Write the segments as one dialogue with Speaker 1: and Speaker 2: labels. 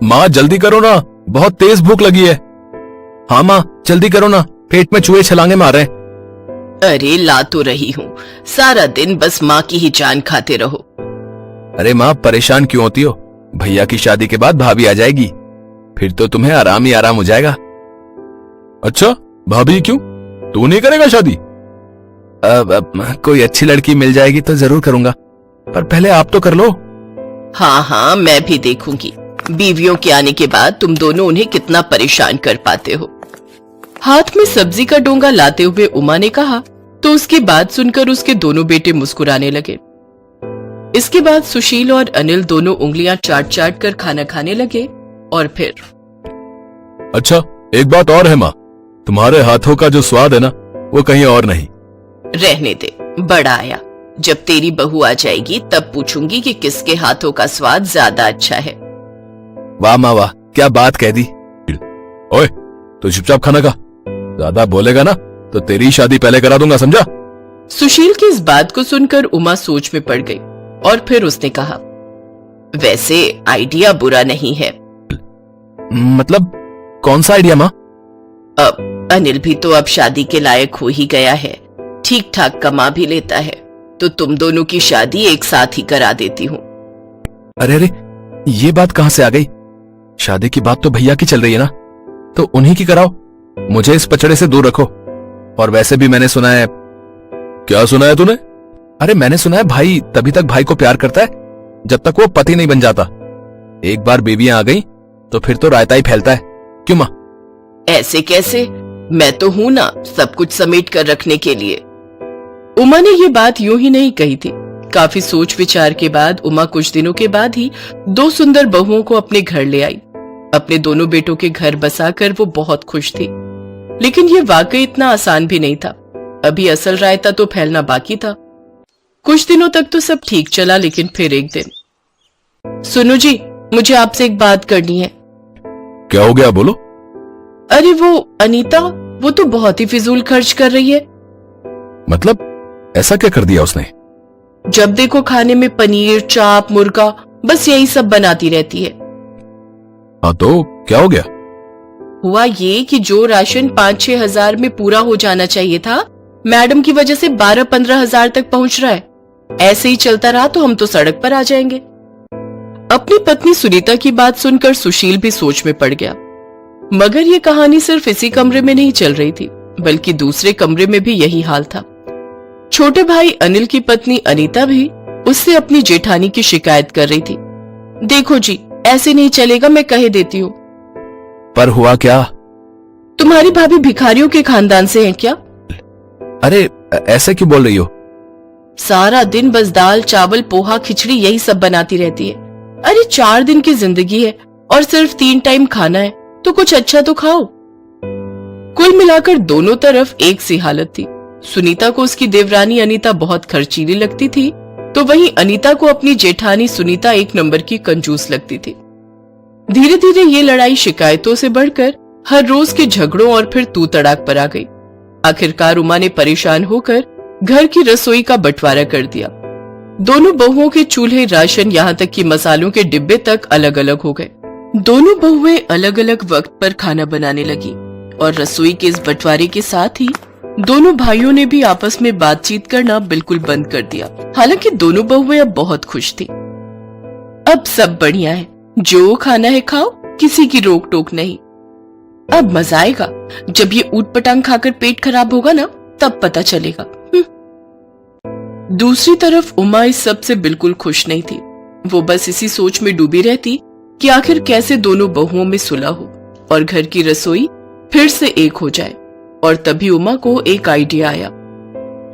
Speaker 1: माँ जल्दी करो ना, बहुत तेज भूख लगी है। हाँ माँ जल्दी करो ना, पेट में चूहे छलांगे मार रहे हैं।
Speaker 2: अरे ला तो रही हूँ, सारा दिन बस माँ की ही जान खाते रहो।
Speaker 1: अरे माँ परेशान क्यों होती हो? भैया की शादी के बाद भाभी आ जाएगी, फिर तो तुम्हें आराम ही आराम हो जाएगा। अच्छा भाभी क्यों, तू नहीं करेगा शादी? अब कोई अच्छी लड़की मिल जाएगी तो जरूर करूंगा, पर पहले आप तो कर लो।
Speaker 2: हाँ हाँ मैं भी देखूंगी, बीवियों के आने के बाद तुम दोनों उन्हें कितना परेशान कर पाते हो। हाथ में सब्जी का डोंगा लाते हुए उमा ने कहा, तो उसकी बात सुनकर उसके दोनों बेटे मुस्कुराने लगे। इसके बाद सुशील और अनिल दोनों उंगलियां चाट चाट कर खाना खाने लगे और फिर
Speaker 1: अच्छा एक बात और है माँ, तुम्हारे हाथों का जो स्वाद है ना वो कहीं और नहीं।
Speaker 2: रहने दे, बड़ा आया, जब तेरी बहू आ जाएगी तब पूछूंगी कि किसके हाथों का स्वाद ज्यादा अच्छा है।
Speaker 1: वाह माँ वाह, क्या बात कह दी। ओए तो चुपचाप खाना खा, ज्यादा बोलेगा ना तो तेरी शादी पहले करा दूंगा, समझा?
Speaker 2: सुशील की इस बात को सुनकर उमा सोच में पड़ गई और फिर उसने कहा, वैसे आइडिया बुरा नहीं है।
Speaker 1: मतलब कौन सा आइडिया माँ?
Speaker 2: अब अनिल भी तो अब शादी के लायक हो ही गया है, ठीक ठाक कमा भी लेता है, तो तुम दोनों की शादी एक साथ ही करा देती हूँ।
Speaker 1: अरे अरे ये बात कहाँ से आ गई? शादी की बात तो भैया की चल रही है ना, तो उन्हीं की कराओ, मुझे इस पचड़े से दूर रखो। और वैसे भी मैंने सुना है। क्या सुना है तूने? अरे मैंने सुना है भाई तभी तक भाई को प्यार करता है जब तक वो पति नहीं बन जाता। एक बार बेबियां आ गई तो फिर तो रायता ही फैलता है। क्यों माँ?
Speaker 2: ऐसे कैसे, मैं तो हूं ना सब कुछ समेट कर रखने के लिए। उमा ने ये बात यूं ही नहीं कही थी। काफी सोच विचार के बाद उमा कुछ दिनों के बाद ही दो सुंदर बहुओं को अपने घर ले आई। अपने दोनों बेटों के घर बसाकर वो बहुत खुश थी, लेकिन ये वाकई इतना आसान भी नहीं था। अभी असल रायता तो फैलना बाकी था। कुछ दिनों तक तो सब ठीक चला, लेकिन फिर एक दिन, सुनो जी मुझे आपसे एक बात करनी है।
Speaker 1: क्या हो गया, बोलो।
Speaker 2: अरे वो अनीता, वो तो बहुत ही फिजूल खर्च कर रही है।
Speaker 1: मतलब ऐसा क्या कर दिया उसने?
Speaker 2: जब देखो खाने में पनीर, चाप, मुर्गा, बस यही सब बनाती रहती है।
Speaker 1: हाँ तो क्या हो गया?
Speaker 2: हुआ ये कि जो राशन 5-6 हजार में पूरा हो जाना चाहिए था, मैडम की वजह से 12-15 हजार तक पहुंच रहा है। ऐसे ही चलता रहा तो हम तो सड़क पर आ जाएंगे। अपनी पत्नी सुनीता की बात सुनकर सुशील भी सोच में पड़ गया। मगर ये कहानी सिर्फ इसी कमरे में नहीं चल रही थी, बल्कि दूसरे कमरे में भी यही हाल था। छोटे भाई अनिल की पत्नी अनीता भी उससे अपनी जेठानी की शिकायत कर रही थी। देखो जी ऐसे नहीं चलेगा, मैं कह देती हूँ।
Speaker 1: पर हुआ क्या?
Speaker 2: तुम्हारी भाभी भिखारियों के खानदान से है क्या?
Speaker 1: अरे ऐसे क्यों बोल रही हो?
Speaker 2: सारा दिन बस दाल, चावल, पोहा, खिचड़ी यही सब बनाती रहती है। अरे 4 दिन की जिंदगी है और सिर्फ 3 टाइम खाना है, तो कुछ अच्छा तो खाओ। कुल मिलाकर दोनों तरफ एक सी हालत थी। सुनीता को उसकी देवरानी अनीता बहुत खर्चीली लगती थी, तो वहीं अनीता को अपनी जेठानी सुनीता एक नंबर की कंजूस लगती थी। धीरे धीरे ये लड़ाई शिकायतों से बढ़कर हर रोज के झगड़ों और फिर तू तड़ाक पर आ गई। आखिरकार उमा ने परेशान होकर घर की रसोई का बंटवारा कर दिया। दोनों बहुओं के चूल्हे, राशन, यहाँ तक कि मसालों के डिब्बे तक अलग अलग हो गए। दोनों बहुएं अलग अलग वक्त पर खाना बनाने लगी और रसोई के इस बंटवारे के साथ ही दोनों भाइयों ने भी आपस में बातचीत करना बिल्कुल बंद कर दिया। हालांकि दोनों बहुएं अब बहुत खुश थी। अब सब बढ़िया है, जो खाना है खाओ, किसी की रोक टोक नहीं। अब मजा आएगा, जब ये ऊट पटांग खाकर पेट खराब होगा ना तब पता चलेगा। दूसरी तरफ उमा इस सब से बिल्कुल खुश नहीं थी। वो बस इसी सोच में डूबी रहती कि आखिर कैसे दोनों बहुओं में सुलह हो और घर की रसोई फिर से एक हो जाए। और तभी उमा को एक आइडिया आया।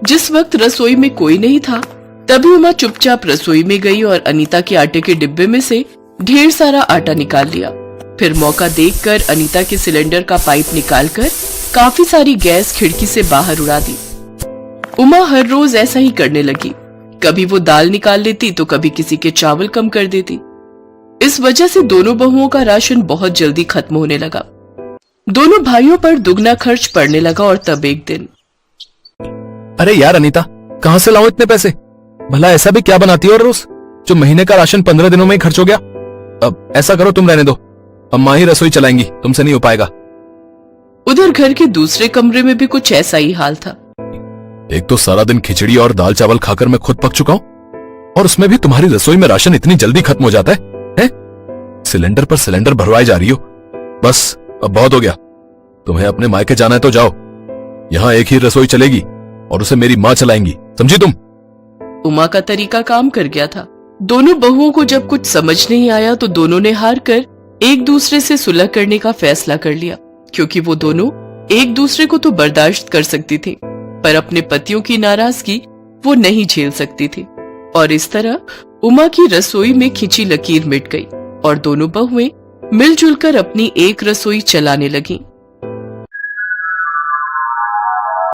Speaker 2: जिस वक्त रसोई में कोई नहीं था, तभी उमा चुपचाप रसोई में गई और अनीता के आटे के डिब्बे में से ढेर सारा आटा निकाल लिया। फिर मौका देखकर अनीता के सिलेंडर का पाइप निकालकर काफी सारी गैस खिड़की से बाहर उड़ा दी। उमा हर रोज ऐसा ही करने लगी। कभी वो दाल निकाल लेती तो कभी किसी के चावल कम कर देती। इस वजह से दोनों बहुओं का राशन बहुत जल्दी खत्म होने लगा। दोनों भाइयों पर दुगना खर्च पड़ने लगा। और तब एक दिन,
Speaker 1: अरे यार अनीता, कहां से लाऊं इतने पैसे? भला ऐसा भी क्या बनाती हो रोज जो महीने का राशन 15 दिनों में ही खर्च हो गया? अब ऐसा करो, तुम रहने दो, अम्मा ही रसोई चलाएंगी, तुमसे नहीं हो पाएगा।
Speaker 2: उधर घर के दूसरे कमरे में भी कुछ ऐसा ही हाल था।
Speaker 1: एक तो सारा दिन खिचड़ी और दाल चावल खाकर मैं खुद पक चुका हूं, और उसमें भी तुम्हारी रसोई में राशन इतनी जल्दी खत्म हो जाता है? सिलेंडर पर सिलेंडर भरवाए जा रही हो। बस अब बहुत हो गया। तुम्हें अपने मायके जाना है तो जाओ, यहां एक ही रसोई चलेगी और उसे मेरी मां चलाएंगी, समझी तुम?
Speaker 2: उमा का तरीका काम कर गया था। दोनों बहुओं को जब कुछ समझ नहीं आया तो दोनों ने हार कर एक दूसरे से सुलह करने का फैसला कर लिया, क्योंकि वो दोनों एक दूसरे को तो बर्दाश्त कर सकती थी, पर अपने पतियों की नाराजगी वो नहीं झेल सकती थी। और इस तरह उमा की रसोई में खिंची लकीर मिट गई और दोनों बहुएं मिलजुल कर अपनी एक रसोई चलाने लगीं।